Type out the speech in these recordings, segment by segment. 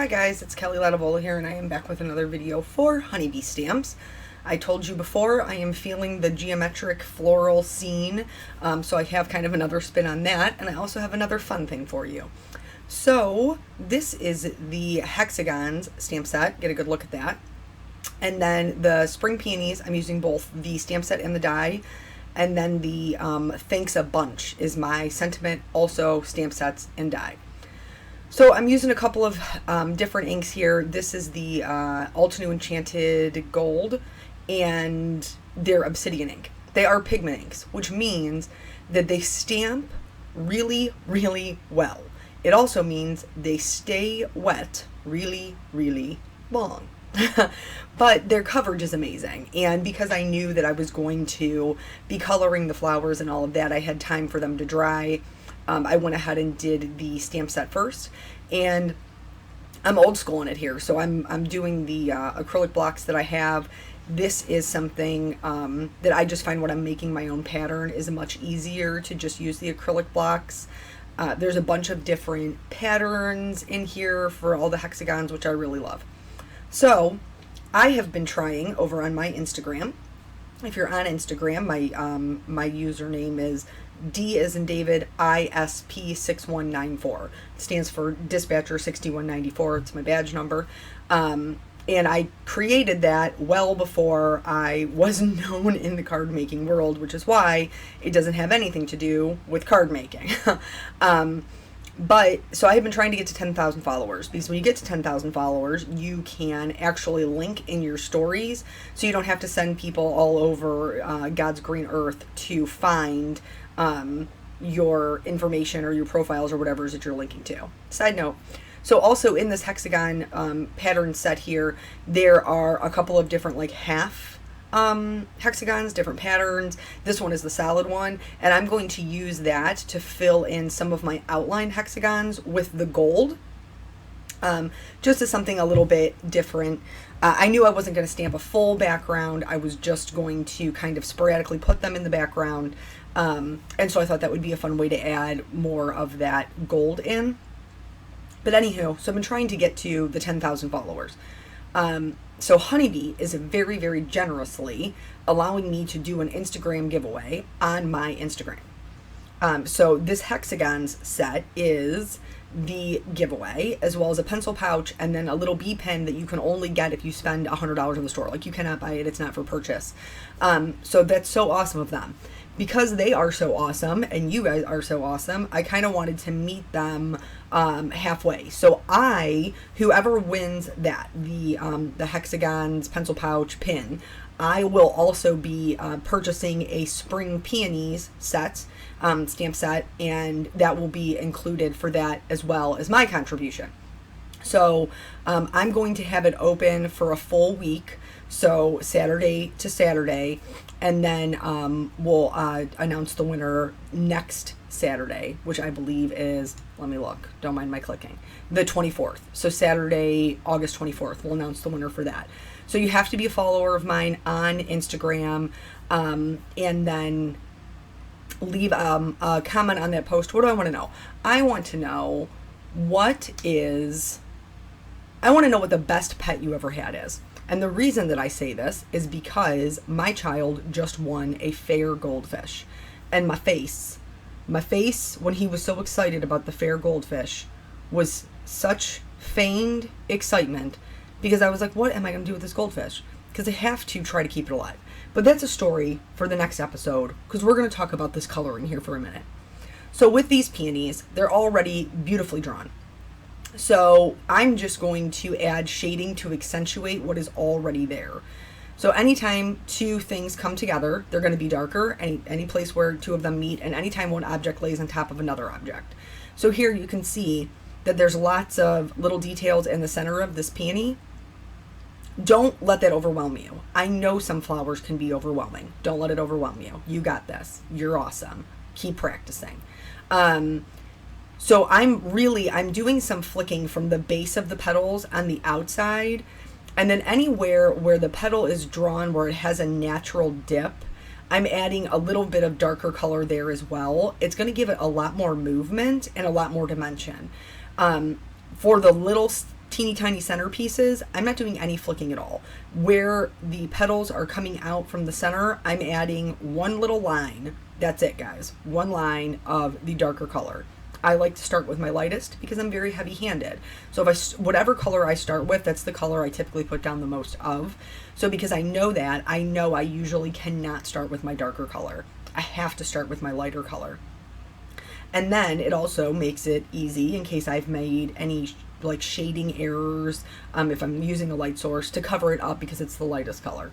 Hi guys, it's Kelly Latevola here, and I am back with another video for honeybee stamps. I told you before I am feeling the geometric floral scene, so I have kind of another spin on that, and I also have another fun thing for you. So this is the Hexagons stamp set. Get a good look at that. And then the Spring Peonies, I'm using both the stamp set and the die. And then the Thanks a Bunch is my sentiment, also stamp sets and die. So I'm using a couple of different inks here. This is the Ultra Enchanted Gold, and they're obsidian ink. They are pigment inks, which means that they stamp really, really well. It also means they stay wet really, really long. But their coverage is amazing, and because I knew that I was going to be coloring the flowers and all of that, I had time for them to dry. I went ahead and did the stamp set first, and I'm old school in it here, so I'm doing the acrylic blocks that I have. This is something that I just find when I'm making my own pattern is much easier to just use the acrylic blocks. There's a bunch of different patterns in here for all the hexagons, which I really love. So I have been trying over on my Instagram. If you're on Instagram, my username is D as in David, ISP6194. It stands for Dispatcher 6194. It's my badge number. And I created that well before I was known in the card making world, which is why it doesn't have anything to do with card making. But so I have been trying to get to 10,000 followers, because when you get to 10,000 followers, you can actually link in your stories, so you don't have to send people all over God's green earth to find your information or your profiles or whatever that you're linking to. Side note. So also in this hexagon pattern set here, there are a couple of different like half hexagons, different patterns. This one is the solid one, and I'm going to use that to fill in some of my outline hexagons with the gold, just as something a little bit different. I knew I wasn't going to stamp a full background. I was just going to kind of sporadically put them in the background, and so I thought that would be a fun way to add more of that gold in. But anywho, so I've been trying to get to the 10,000 followers. So Honeybee is very, very generously allowing me to do an Instagram giveaway on my Instagram. So this hexagons set is the giveaway, as well as a pencil pouch and then a little bee pen that you can only get if you spend $100 in the store. Like, you cannot buy it, it's not for purchase. So that's so awesome of them. Because they are so awesome and you guys are so awesome, I kind of wanted to meet them halfway. So whoever wins that, the hexagons pencil pouch pin, I will also be purchasing a Spring Peonies set, stamp set, and that will be included for that as well as my contribution. So I'm going to have it open for a full week, so Saturday to Saturday, and then we'll announce the winner next Saturday, which I believe is, let me look, don't mind my clicking, the 24th. So Saturday, August 24th, we'll announce the winner for that. So you have to be a follower of mine on Instagram, and then leave a comment on that post. What do I want to know? I want to know what the best pet you ever had is. And the reason that I say this is because my child just won a fair goldfish. And my face, when he was so excited about the fair goldfish, was such feigned excitement, because I was like, what am I going to do with this goldfish? Because I have to try to keep it alive. But that's a story for the next episode, because we're going to talk about this coloring here for a minute. So with these peonies, they're already beautifully drawn. So I'm just going to add shading to accentuate what is already there. So anytime two things come together, they're going to be darker, any place where two of them meet, and anytime one object lays on top of another object. So here you can see that there's lots of little details in the center of this peony. Don't let that overwhelm you. I know some flowers can be overwhelming. Don't let it overwhelm you. You got this. You're awesome. Keep practicing. So I'm doing some flicking from the base of the petals on the outside, and then anywhere where the petal is drawn, where it has a natural dip, I'm adding a little bit of darker color there as well. It's going to give it a lot more movement and a lot more dimension. For the little teeny tiny centerpieces, I'm not doing any flicking at all. Where the petals are coming out from the center, I'm adding one little line. That's it, guys. One line of the darker color. I like to start with my lightest because I'm very heavy-handed. So whatever color I start with, that's the color I typically put down the most of. So because I know that, I know I usually cannot start with my darker color. I have to start with my lighter color. And then it also makes it easy in case I've made any like shading errors, if I'm using a light source, to cover it up because it's the lightest color.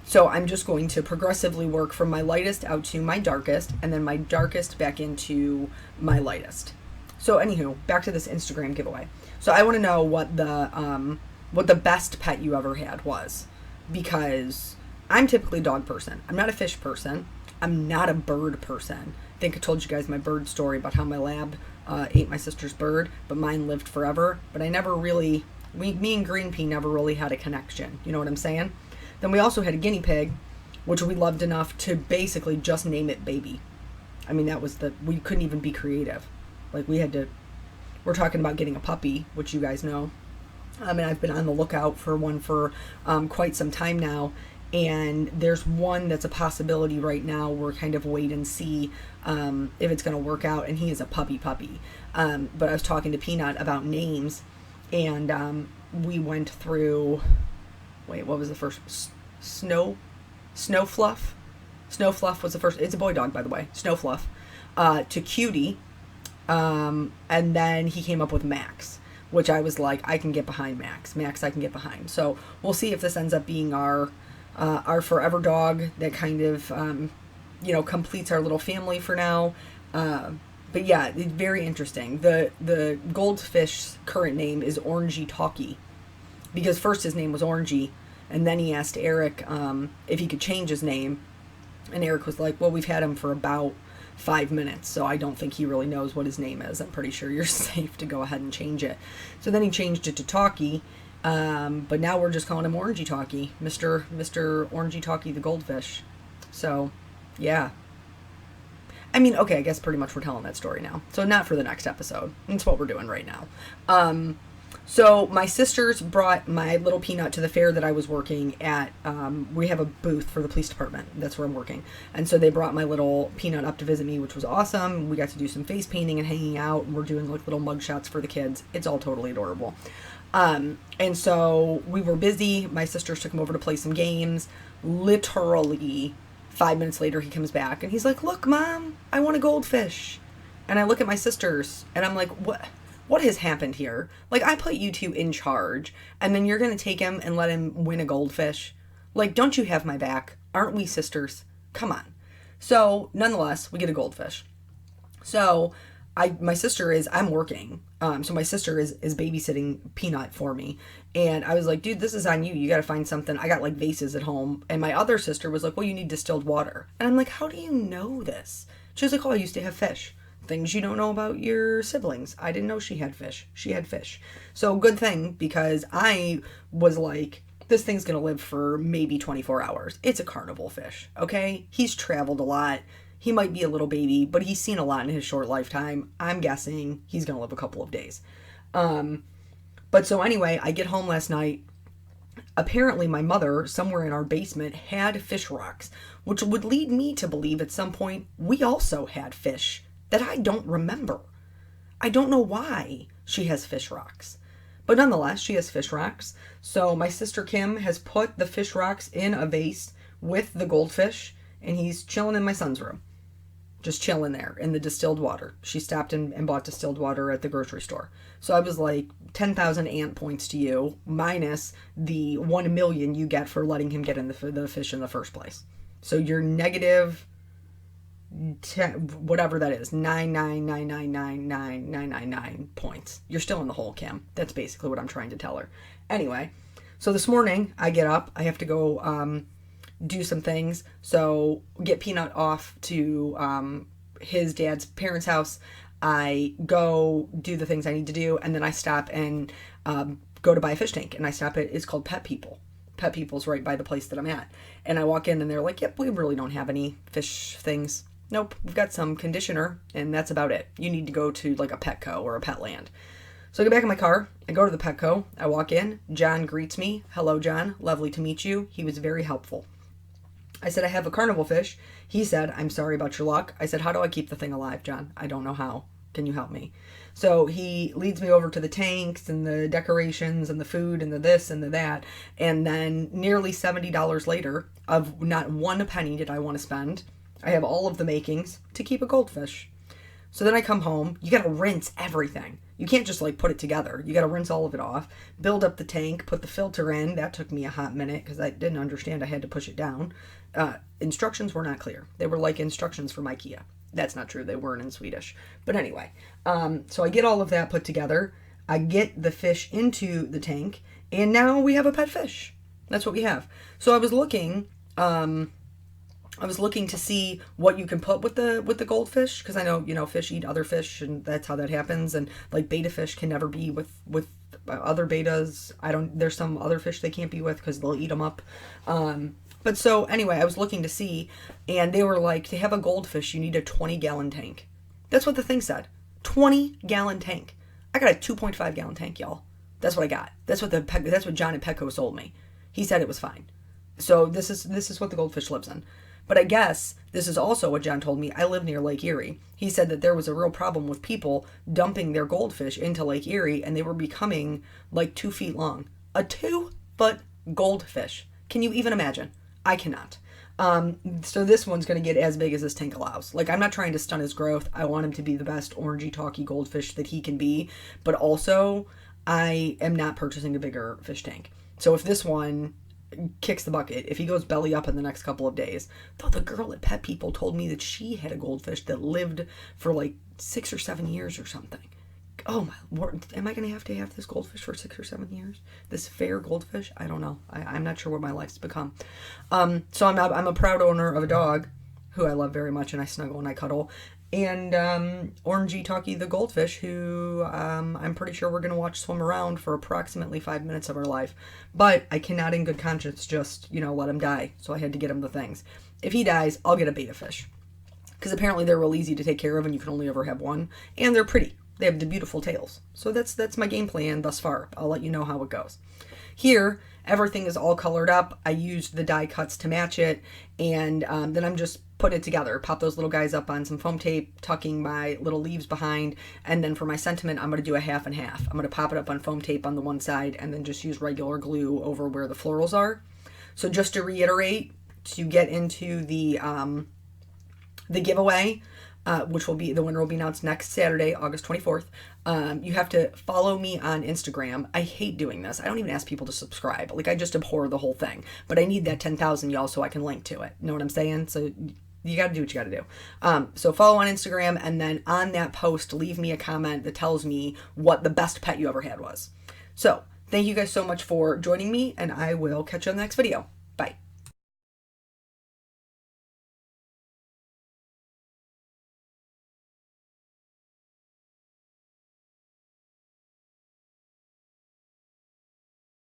So I'm just going to progressively work from my lightest out to my darkest, and then my darkest back into my lightest. So anywho, back to this Instagram giveaway. So I want to know what the best pet you ever had was, because I'm typically a dog person. I'm not a fish person. I'm not a bird person. I think I told you guys my bird story about how my lab ate my sister's bird, but mine lived forever. But I never really, me and Green Pea never really had a connection. You know what I'm saying? Then we also had a guinea pig, which we loved enough to basically just name it Baby. I mean, we couldn't even be creative. Like we're talking about getting a puppy, which you guys know. And I've been on the lookout for one for quite some time now. And there's one that's a possibility right now. We're kind of wait and see if it's going to work out. And he is a puppy. But I was talking to Peanut about names, and we went through, what was the first? Snowfluff? Snowfluff was the first. It's a boy dog, by the way. Snowfluff. To Cutie. And then he came up with Max, which I was like, I can get behind Max. Max I can get behind. So we'll see if this ends up being our forever dog that kind of, completes our little family for now. But yeah, it's very interesting. The Goldfish's current name is Orangey Talkie, because first his name was Orangey, and then he asked Eric if he could change his name, and Eric was like, well, we've had him for about 5 minutes, so I don't think he really knows what his name is. I'm pretty sure you're safe to go ahead and change it. So then he changed it to Talkie, but now we're just calling him Orangey Talkie, Mr. Orangey Talkie the Goldfish. So, yeah. I mean, okay, I guess pretty much we're telling that story now. So not for the next episode. That's what we're doing right now. So my sisters brought my little Peanut to the fair that I was working at. We have a booth for the police department. That's where I'm working. And so they brought my little Peanut up to visit me, which was awesome. We got to do some face painting and hanging out. And we're doing like little mug shots for the kids. It's all totally adorable. And so we were busy. My sisters took him over to play some games. Literally 5 minutes later, he comes back and he's like, look, Mom, I want a goldfish. And I look at my sisters and I'm like, what has happened here? Like, I put you two in charge, and then you're going to take him and let him win a goldfish? Like, don't you have my back? Aren't we sisters? Come on. So, nonetheless, we get a goldfish. So, I'm working. So my sister is babysitting Peanut for me. And I was like, dude, this is on you. You got to find something. I got like vases at home. And my other sister was like, well, you need distilled water. And I'm like, how do you know this? She was like, oh, I used to have fish. Things you don't know about your siblings. I didn't know she had fish. She had fish. So good thing, because I was like, this thing's going to live for maybe 24 hours. It's a carnival fish, okay? He's traveled a lot. He might be a little baby, but he's seen a lot in his short lifetime. I'm guessing he's going to live a couple of days. But so anyway, I get home last night. Apparently my mother, somewhere in our basement, had fish rocks, which would lead me to believe at some point we also had fish that I don't remember. I don't know why she has fish rocks. But nonetheless, she has fish rocks. So my sister Kim has put the fish rocks in a vase with the goldfish, and he's chilling in my son's room. Just chilling there in the distilled water. She stopped and bought distilled water at the grocery store. So I was like, 10,000 ant points to you, minus the 1 million you get for letting him get in the fish in the first place. So you're negative 10, whatever that is, 9,999,999 points. You're still in the hole, Kim. That's basically what I'm trying to tell her. Anyway, so this morning I get up. I have to go do some things. So get Peanut off to his dad's parents' house. I go do the things I need to do, and then I stop and go to buy a fish tank. And I stop at, it's called Pet People. Pet People's right by the place that I'm at. And I walk in and they're like, yep, we really don't have any fish things. Nope, we've got some conditioner, and that's about it. You need to go to like a Petco or a Petland. So I get back in my car, I go to the Petco, I walk in, John greets me. Hello, John. Lovely to meet you. He was very helpful. I said, I have a carnival fish. He said, I'm sorry about your luck. I said, how do I keep the thing alive, John? I don't know how. Can you help me? So he leads me over to the tanks and the decorations and the food and the this and the that. And then nearly $70 later, of not one penny did I want to spend, I have all of the makings to keep a goldfish. So then I come home. You got to rinse everything. You can't just like put it together. You got to rinse all of it off, build up the tank, put the filter in. That took me a hot minute because I didn't understand I had to push it down. Instructions were not clear. They were like instructions from IKEA. That's not true. They weren't in Swedish. But anyway, so I get all of that put together. I get the fish into the tank, and now we have a pet fish. That's what we have. So I was looking to see what you can put with the goldfish, because I know, fish eat other fish, and that's how that happens. And like betta fish can never be with other bettas. There's some other fish they can't be with because they'll eat them up. But so anyway, I was looking to see, and they were like, to have a goldfish, you need a 20-gallon tank. That's what the thing said. 20-gallon tank. I got a 2.5-gallon tank, y'all. That's what I got. That's what John at Petco sold me. He said it was fine. So this is what the goldfish lives in. But I guess this is also what John told me. I live near Lake Erie. He said that there was a real problem with people dumping their goldfish into Lake Erie, and they were becoming like 2 feet long. A 2-foot goldfish. Can you even imagine? I cannot. So this one's going to get as big as this tank allows. Like, I'm not trying to stunt his growth. I want him to be the best orangey, talky goldfish that he can be. But also, I am not purchasing a bigger fish tank. So if this one kicks the bucket, if he goes belly up in the next couple of days, though the girl at Pet People told me that she had a goldfish that lived for like 6 or 7 years or something. Oh my Lord, am I going to have this goldfish for 6 or 7 years? This fair goldfish? I don't know. I'm not sure what my life's become. So I'm a proud owner of a dog who I love very much, and I snuggle and I cuddle. And Orangey Talkie the goldfish, who I'm pretty sure we're going to watch swim around for approximately 5 minutes of our life. But I cannot in good conscience just, let him die. So I had to get him the things. If he dies, I'll get a betta fish. Because apparently they're real easy to take care of, and you can only ever have one. And they're pretty. They have the beautiful tails. So that's my game plan thus far. I'll let you know how it goes. Here, everything is all colored up. I used the die cuts to match it, and then I'm just putting it together. Pop those little guys up on some foam tape, tucking my little leaves behind, and then for my sentiment, I'm going to do a half and half. I'm going to pop it up on foam tape on the one side, and then just use regular glue over where the florals are. So just to reiterate, to get into the giveaway, which the winner will be announced next Saturday, August 24th. You have to follow me on Instagram. I hate doing this. I don't even ask people to subscribe. Like, I just abhor the whole thing. But I need that 10,000, y'all, so I can link to it. Know what I'm saying? So you got to do what you got to do. So follow on Instagram, and then on that post, leave me a comment that tells me what the best pet you ever had was. So thank you guys so much for joining me, and I will catch you on the next video.